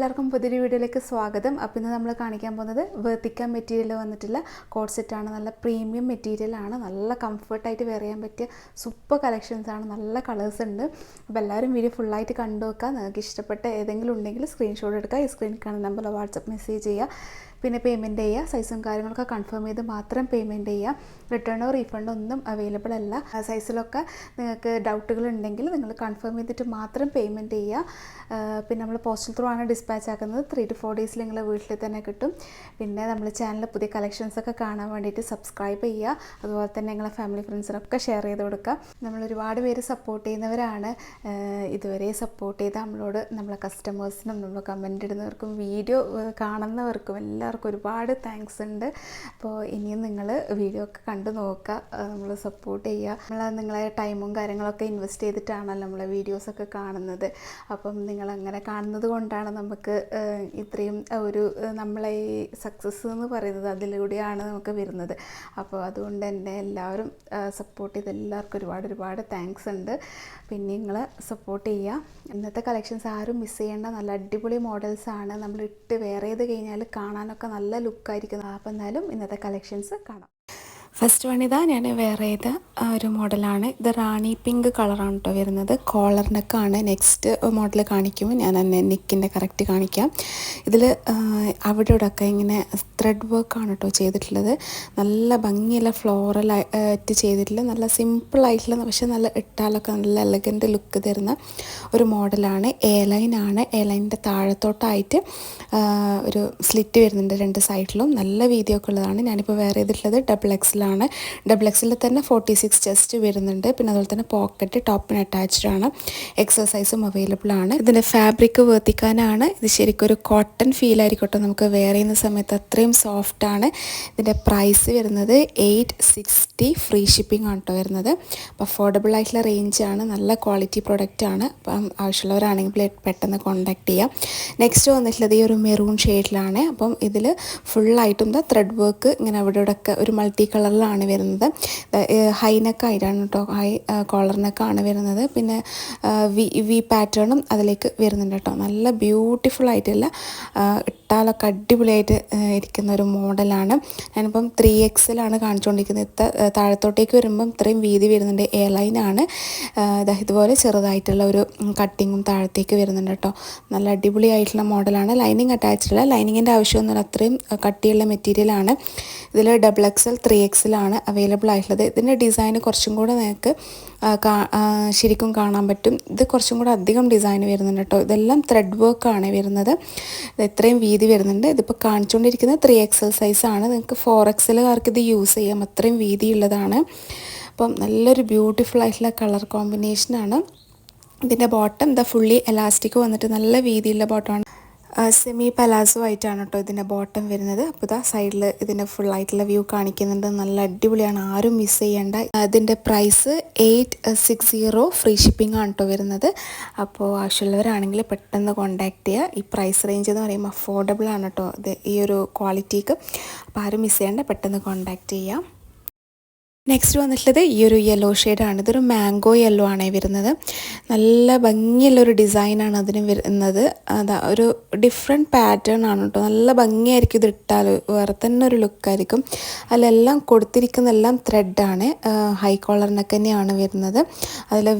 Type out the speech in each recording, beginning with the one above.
എല്ലാവർക്കും പുതിയൊരു വീഡിയോയിലേക്ക് സ്വാഗതം. അപ്പോൾ ഇന്ന് നമ്മൾ കാണിക്കാൻ പോകുന്നത് വെർത്തിക്ക മെറ്റീരിയൽ വന്നിട്ടുള്ള കോഡ് സെറ്റാണ്. നല്ല പ്രീമിയം മെറ്റീരിയലാണ്, നല്ല കംഫർട്ടായിട്ട് വെയർ ചെയ്യാൻ പറ്റിയ സൂപ്പർ കളക്ഷൻസാണ്, നല്ല കളേഴ്സ് ഉണ്ട്. അപ്പോൾ എല്ലാവരും വീഡിയോ ഫുള്ളായിട്ട് കണ്ടു നോക്കുക. നിങ്ങൾക്ക് ഇഷ്ടപ്പെട്ട ഏതെങ്കിലും ഉണ്ടെങ്കിൽ സ്ക്രീൻഷോട്ട് എടുക്കുക, ഈ സ്ക്രീനിൽ കാണുന്ന നമ്പറിൽ വാട്സപ്പ് മെസ്സേജ് ചെയ്യുക. പിന്നെ പേയ്മെൻറ്റ് ചെയ്യുക, സൈസും കാര്യങ്ങളൊക്കെ കൺഫേം ചെയ്ത് മാത്രം പേയ്മെൻറ്റ് ചെയ്യുക. റിട്ടേണോ റീഫണ്ടോ ഒന്നും അവൈലബിൾ അല്ല. സൈസിലൊക്കെ നിങ്ങൾക്ക് ഡൗട്ടുകൾ ഉണ്ടെങ്കിൽ നിങ്ങൾ കൺഫേം ചെയ്തിട്ട് മാത്രം പേയ്മെൻറ്റ് ചെയ്യുക. പിന്നെ നമ്മൾ പോസ്റ്റൽ ത്രൂ ആണ് ഡിസ്പാച്ച് ആക്കുന്നത്. 3 to 4 ഡേയ്സിൽ നിങ്ങളെ വീട്ടിൽ തന്നെ കിട്ടും. പിന്നെ നമ്മൾ ചാനലിൽ പുതിയ കളക്ഷൻസൊക്കെ കാണാൻ വേണ്ടിയിട്ട് സബ്സ്ക്രൈബ് ചെയ്യുക. അതുപോലെ തന്നെ നിങ്ങളെ ഫാമിലി ഫ്രണ്ട്സിനൊക്കെ ഷെയർ ചെയ്ത് കൊടുക്കുക. നമ്മൾ ഒരുപാട് പേര് സപ്പോർട്ട് ചെയ്യുന്നവരാണ്. ഇതുവരെ സപ്പോർട്ട് ചെയ്ത നമ്മളെ കസ്റ്റമേഴ്സിനും നമ്മൾ കമൻ്റ് ഇടുന്നവർക്കും വീഡിയോ കാണുന്നവർക്കും എല്ലാവർക്കും ഒരുപാട് താങ്ക്സ് ഉണ്ട്. അപ്പോൾ ഇനിയും നിങ്ങൾ വീഡിയോ ഒക്കെ കണ്ടു നോക്കുക, നമ്മൾ സപ്പോർട്ട് ചെയ്യുക. നിങ്ങളെ ടൈമും കാര്യങ്ങളൊക്കെ ഇൻവെസ്റ്റ് ചെയ്തിട്ടാണല്ലോ നമ്മളെ വീഡിയോസൊക്കെ കാണുന്നത്. അപ്പം നിങ്ങളങ്ങനെ കാണുന്നത് കൊണ്ടാണ് നമുക്ക് ഇത്രയും നമ്മളെ ഈ സക്സസ് എന്ന് പറയുന്നത് അതിലൂടെയാണ് നമുക്ക് വരുന്നത്. അപ്പോൾ അതുകൊണ്ട് തന്നെ എല്ലാവരും സപ്പോർട്ട് ചെയ്ത് എല്ലാവർക്കും ഒരുപാട് താങ്ക്സ് ഉണ്ട്. പിന്നെ നിങ്ങൾ സപ്പോർട്ട് ചെയ്യുക. ഇന്നത്തെ കളക്ഷൻസ് ആരും മിസ് ചെയ്യേണ്ട നല്ല അടിപൊളി മോഡൽസാണ്. നമ്മൾ ഇട്ട് വെയർ ചെയ്ത് കഴിഞ്ഞാൽ കാണാനൊക്കെ നല്ല ലുക്കായിരിക്കും. അപ്പോൾ എന്തായാലും ഇന്നത്തെ കളക്ഷൻസ് കാണാം. ഫസ്റ്റ് വൺ ഇതാ ഞാൻ വെയർ ചെയ്ത ഒരു മോഡലാണ്. ഇത് റാണി പിങ്ക് കളറാണ് കേട്ടോ വരുന്നത്. കോളർ നെക്കാണ്. നെക്സ്റ്റ് മോഡൽ കാണിക്കുമ്പോൾ ഞാൻ തന്നെ നെക്കിൻ്റെ കറക്റ്റ് കാണിക്കാം. ഇതിൽ അവിടെ ഇവിടെയൊക്കെ ഇങ്ങനെ ത്രെഡ് വർക്കാണ് കേട്ടോ ചെയ്തിട്ടുള്ളത്. നല്ല ഭംഗിയുള്ള ഫ്ലോറൽ ആയിട്ട് ചെയ്തിട്ടുള്ള നല്ല സിമ്പിളായിട്ടുള്ള പക്ഷേ നല്ല ഇട്ടാലൊക്കെ നല്ല എലഗൻറ്റ് ലുക്ക് തരുന്ന ഒരു മോഡലാണ്. എ ലൈനാണ്. എ ലൈനിൻ്റെ താഴത്തോട്ടായിട്ട് ഒരു സ്ലിറ്റ് വരുന്നുണ്ട് 2 സൈഡിലും. നല്ല വീതിയൊക്കെ ഉള്ളതാണ്. ഞാനിപ്പോൾ വെയർ ചെയ്തിട്ടുള്ളത് XXL ആണ്. XXL തന്നെ 46 ചെസ്റ്റ് വരുന്നുണ്ട്. പിന്നെ അതുപോലെ തന്നെ പോക്കറ്റ് ടോപ്പിന് അറ്റാച്ച്ഡ് ആണ്. എക്സസൈസും അവൈലബിൾ ആണ്. ഇതിൻ്റെ ഫാബ്രിക് വേർത്തിക്കാനാണ്. ഇത് ശരിക്കും ഒരു കോട്ടൺ ഫീൽ ആയിരിക്കട്ടെ നമുക്ക് വെയർ ചെയ്യുന്ന സമയത്ത്, അത്രയും സോഫ്റ്റ് ആണ്. ഇതിൻ്റെ പ്രൈസ് വരുന്നത് 860 ഫ്രീ ഷിപ്പിംഗ് ആണ് കേട്ടോ വരുന്നത്. അപ്പോൾ അഫോർഡബിൾ ആയിട്ടുള്ള റേഞ്ചാണ്. നല്ല ക്വാളിറ്റി പ്രൊഡക്റ്റ് ആണ്. അപ്പം ആവശ്യമുള്ളവരാണെങ്കിൽ പെട്ടെന്ന് കോൺടാക്ട് ചെയ്യാം. നെക്സ്റ്റ് വന്നിട്ടുള്ളത് ഈ ഒരു മെറൂൺ ഷെയ്ഡിലാണ്. അപ്പം ഇതിൽ ഫുള്ളായിട്ടും ത്രെഡ് വർക്ക് ഇങ്ങനെ അവിടെ ഇവിടെയൊക്കെ ഒരു മൾട്ടി കളറിലാണ് വരുന്നത്. ഹൈനെക്കായിട്ടാണ് കേട്ടോ, ഹൈ കോളറിനൊക്കെയാണ് വരുന്നത്. പിന്നെ വി പാറ്റേണും അതിലേക്ക് വരുന്നുണ്ട് കേട്ടോ. നല്ല ബ്യൂട്ടിഫുൾ ആയിട്ടുള്ള ഇട്ടാലൊക്കെ അടിപൊളിയായിട്ട് ഇരിക്കുന്ന ഒരു മോഡലാണ്. ഞാനിപ്പം 3XL ആണ് കാണിച്ചുകൊണ്ടിരിക്കുന്നത്. താഴത്തോട്ടേക്ക് വരുമ്പം ഇത്രയും വീതി വരുന്നുണ്ട്. എ ലൈനാണ്. ഇതുപോലെ ചെറുതായിട്ടുള്ള ഒരു കട്ടിങ്ങും താഴത്തേക്ക് വരുന്നുണ്ട് കേട്ടോ. നല്ല അടിപൊളിയായിട്ടുള്ള മോഡലാണ്. ലൈനിങ് അറ്റാച്ച്ഡ് അല്ല. ലൈനിങ്ങിൻ്റെ ആവശ്യമൊന്നുമില്ല, അത്രയും കട്ടിയുള്ള മെറ്റീരിയലാണ്. ഇതിൽ XXL 3XL ആണ് അവൈലബിൾ ആയിട്ടുള്ളത്. ഇതിൻ്റെ ഡിസൈൻ കുറച്ചും കൂടെ നിങ്ങൾക്ക് ശരിക്കും കാണാൻ പറ്റും. ഇത് കുറച്ചും കൂടെ അധികം ഡിസൈൻ വരുന്നുണ്ട് കേട്ടോ. ഇതെല്ലാം ത്രെഡ് വർക്കാണ് വരുന്നത്. ഇത് ഇത്രയും വീതി വരുന്നുണ്ട്. ഇതിപ്പോൾ കാണിച്ചുകൊണ്ടിരിക്കുന്നത് 3XL സൈസാണ്. നിങ്ങൾക്ക് 4XLകാർക്ക് ഇത് യൂസ് ചെയ്യാം, അത്രയും വീതിയുള്ളതാണ്. അപ്പം നല്ലൊരു ബ്യൂട്ടിഫുൾ ആയിട്ടുള്ള കളർ കോമ്പിനേഷനാണ്. ഇതിൻ്റെ ബോട്ടം ഫുള്ളി എലാസ്റ്റിക് വന്നിട്ട് നല്ല വീതിയുള്ള ബോട്ടമാണ്. സെമി പലാസോ ആയിട്ടാണ് കേട്ടോ ഇതിൻ്റെ ബോട്ടം വരുന്നത്. അപ്പോൾ ഇതാ സൈഡിൽ ഇതിൻ്റെ ഫുള്ളായിട്ടുള്ള വ്യൂ കാണിക്കുന്നുണ്ട്. നല്ല അടിപൊളിയാണ്, ആരും മിസ് ചെയ്യേണ്ട. ഇതിൻ്റെ പ്രൈസ് 860 ഫ്രീ ഷിപ്പിംഗ് ആണ് കേട്ടോ വരുന്നത്. അപ്പോൾ ആവശ്യമുള്ളവരാണെങ്കിൽ പെട്ടെന്ന് കോൺടാക്ട് ചെയ്യുക. ഈ പ്രൈസ് റേഞ്ച് എന്ന് പറയുമ്പോൾ അഫോർഡബിൾ ആണ് കേട്ടോ ഇത് ഈ ഒരു ക്വാളിറ്റിക്ക്. അപ്പോൾ ആരും മിസ് ചെയ്യേണ്ട, പെട്ടെന്ന് കോൺടാക്ട് ചെയ്യാം. നെക്സ്റ്റ് വന്നിട്ടുള്ളത് ഈ ഒരു യെല്ലോ ഷെയ്ഡാണ്. ഇതൊരു മാംഗോ യെല്ലോ ആണ് വരുന്നത്. നല്ല ഭംഗിയുള്ളൊരു ഡിസൈനാണ് അതിന് വരുന്നത്. അതാ ഒരു ഡിഫറെൻറ്റ് പാറ്റേൺ ആണ് കേട്ടോ. നല്ല ഭംഗിയായിരിക്കും ഇത് ഇട്ടാൽ, വേറെ തന്നെ ഒരു ലുക്കായിരിക്കും. അതിലെല്ലാം കൊടുത്തിരിക്കുന്നതെല്ലാം ത്രെഡാണ്. ഹൈ കോളറിനൊക്കെ തന്നെയാണ് വരുന്നത്. അതിൽ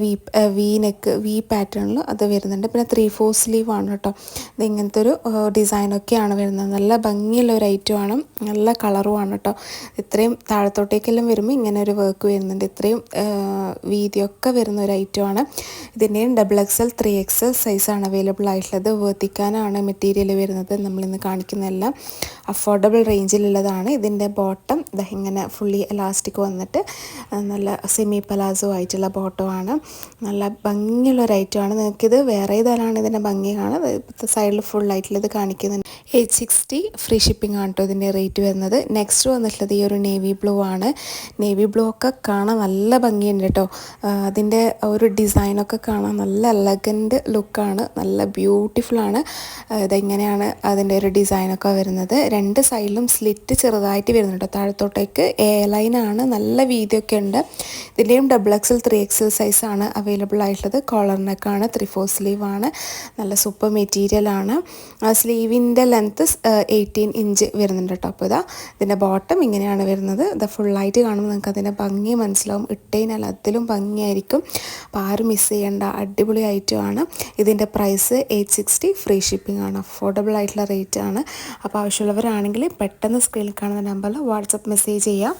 വി നെക്ക് വി പാറ്റേണിൽ അത് വരുന്നുണ്ട്. പിന്നെ 3/4 സ്ലീവ് ആണ് കേട്ടോ. ഇത് ഇങ്ങനത്തെ ഒരു ഡിസൈനൊക്കെയാണ് വരുന്നത്. നല്ല ഭംഗിയുള്ള ഒരു ഐറ്റമാണ്, നല്ല കളറുമാണ് കേട്ടോ. ഇത്രയും താഴത്തോട്ടേക്കെല്ലാം വരുമ്പോൾ ഇങ്ങനെ ഒരു വർക്ക് വരുന്നുണ്ട്. ഇത്രയും വീതിയൊക്കെ വരുന്ന ഒരു ഐറ്റമാണ്. ഇതിൻ്റെയും XXL 3XL സൈസാണ് അവൈലബിൾ ആയിട്ടുള്ളത്. വേർത്തിക്കാനാണ് മെറ്റീരിയൽ വരുന്നത്. നമ്മളിന്ന് കാണിക്കുന്നതെല്ലാം അഫോർഡബിൾ റേഞ്ചിലുള്ളതാണ്. ഇതിൻ്റെ ബോട്ടം ഇങ്ങനെ ഫുള്ളി എലാസ്റ്റിക് വന്നിട്ട് നല്ല സെമി പലാസോ ആയിട്ടുള്ള ബോട്ടമാണ്. നല്ല ഭംഗിയുള്ളൊരു ഐറ്റമാണ്. നിങ്ങൾക്കിത് വേറെ ചെയ്താലാണ് ഇതിൻ്റെ ഭംഗി കാണുന്നത്. സൈഡിൽ ഫുള്ളായിട്ടുള്ളത് കാണിക്കുന്നുണ്ട്. 860 ഫ്രീ ഷിപ്പിംഗ് ആണ് കേട്ടോ ഇതിൻ്റെ റേറ്റ് വരുന്നത്. നെക്സ്റ്റ് വന്നിട്ടുള്ളത് ഈ ഒരു നേവി ബ്ലൂ ആണ്. നേവി ബ്ലൂ ഒക്കെ കാണാൻ നല്ല ഭംഗിയുണ്ട് കേട്ടോ. അതിൻ്റെ ഒരു ഡിസൈനൊക്കെ കാണാൻ നല്ല എലഗൻറ്റ് ലുക്കാണ്, നല്ല ബ്യൂട്ടിഫുള്ളാണ്. ഇതെങ്ങനെയാണ് അതിൻ്റെ ഒരു ഡിസൈനൊക്കെ വരുന്നത്. രണ്ട് സൈഡിലും സ്ലിറ്റ് ചെറുതായിട്ട് വരുന്നുണ്ട് താഴത്തോട്ടേക്ക്. എ ലൈനാണ്, നല്ല വീതിയൊക്കെ ഉണ്ട്. ഇതിൻ്റെയും XXL 3XL സൈസാണ് അവൈലബിൾ ആയിട്ടുള്ളത്. കോളർ നെക്കാണ്, 3/4 സ്ലീവാണ്, നല്ല സൂപ്പർ മെറ്റീരിയലാണ്. സ്ലീവിൻ്റെ ലെങ്ത്ത് 18 ഇഞ്ച് വരുന്നുണ്ട് കേട്ടോ. അപ്പോൾ ഇതിൻ്റെ ബോട്ടം ഇങ്ങനെയാണ് വരുന്നത്. ഇത് ഫുള്ളായിട്ട് കാണുമ്പോൾ നിങ്ങൾക്ക് അതിൻ്റെ ഭംഗി മനസ്സിലാവും. ഇട്ടതിനാൽ അതിലും ഭംഗിയായിരിക്കും. അപ്പോൾ ആരും മിസ് ചെയ്യേണ്ട അടിപൊളി ഐറ്റമാണ്. ഇതിൻ്റെ പ്രൈസ് 860 ഫ്രീ ഷിപ്പിംഗ് ആണ്, അഫോർഡബിൾ ആയിട്ടുള്ള റേറ്റ് ആണ്. അപ്പോൾ ആവശ്യമുള്ളവരാണെങ്കിൽ പെട്ടെന്ന് സ്ക്രീനിൽ കാണുന്ന നമ്പറിൽ വാട്സപ്പ് മെസ്സേജ് ചെയ്യാം.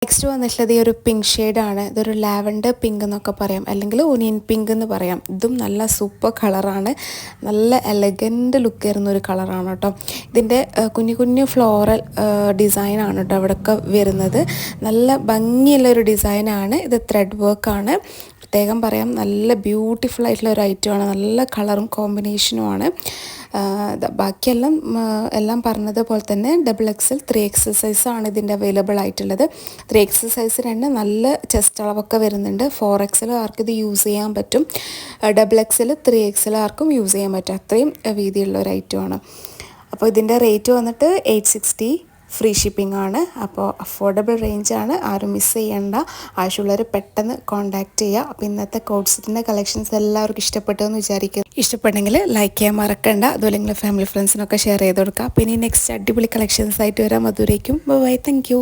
നെക്സ്റ്റ് വന്നിട്ടുള്ളത് ഈ ഒരു പിങ്ക് ഷെയ്ഡാണ്. ഇതൊരു ലാവൻഡർ പിങ്ക് എന്നൊക്കെ പറയാം, അല്ലെങ്കിൽ ഒനിയൻ പിങ്ക് എന്ന് പറയാം. ഇതും നല്ല സൂപ്പർ കളറാണ്, നല്ല എലഗൻറ്റ് ലുക്ക് വരുന്ന ഒരു കളറാണ് കേട്ടോ. ഇതിൻ്റെ കുഞ്ഞു കുഞ്ഞു ഫ്ലോറൽ ഡിസൈനാണ് കേട്ടോ അവിടെയൊക്കെ വരുന്നത്. നല്ല ഭംഗിയുള്ളൊരു ഡിസൈനാണ്. ഇത് ത്രെഡ് വർക്കാണ്, പ്രത്യേകം പറയാം. നല്ല ബ്യൂട്ടിഫുൾ ആയിട്ടുള്ള ഒരു ഐറ്റമാണ്, നല്ല കളറും കോമ്പിനേഷനുമാണ്. ബാക്കിയെല്ലാം പറഞ്ഞതുപോലെ തന്നെ XXL 3XL സൈസാണ് ഇതിൻ്റെ അവൈലബിൾ ആയിട്ടുള്ളത്. 3XL സൈസ് രണ്ട് നല്ല ചെസ്റ്റ് അളവൊക്കെ വരുന്നുണ്ട്. 4XL ആർക്കും ഇത് യൂസ് ചെയ്യാൻ പറ്റും. XXL 3XL ആർക്കും യൂസ് ചെയ്യാൻ പറ്റും. അത്രയും വീതിയുള്ള ഒരു ഐറ്റമാണ്. അപ്പോൾ ഇതിൻ്റെ റേറ്റ് വന്നിട്ട് 860 ഫ്രീ ഷിപ്പിംഗ് ആണ്. അപ്പോൾ അഫോർഡബിൾ റേഞ്ചാണ്, ആരും മിസ് ചെയ്യേണ്ട. ആവശ്യമുള്ളവർ പെട്ടെന്ന് കോൺടാക്റ്റ് ചെയ്യുക. അപ്പോൾ ഇന്നത്തെ കോഡ് സെറ്റിൻ്റെ കളക്ഷൻസ് എല്ലാവർക്കും ഇഷ്ടപ്പെട്ടു എന്ന് വിചാരിക്കും. ഇഷ്ടപ്പെട്ടെങ്കിൽ ലൈക്ക് ചെയ്യാൻ മറക്കണ്ട. അതുപോലെ നിങ്ങൾ ഫാമിലി ഫ്രണ്ട്സിനൊക്കെ ഷെയർ ചെയ്ത് കൊടുക്കുക. അപ്പോൾ ഇനി നെക്സ്റ്റ് അടിപൊളി കളക്ഷൻസ് ആയിട്ട് വരാം. അതുവരേക്കും ബൈ, താങ്ക് യു.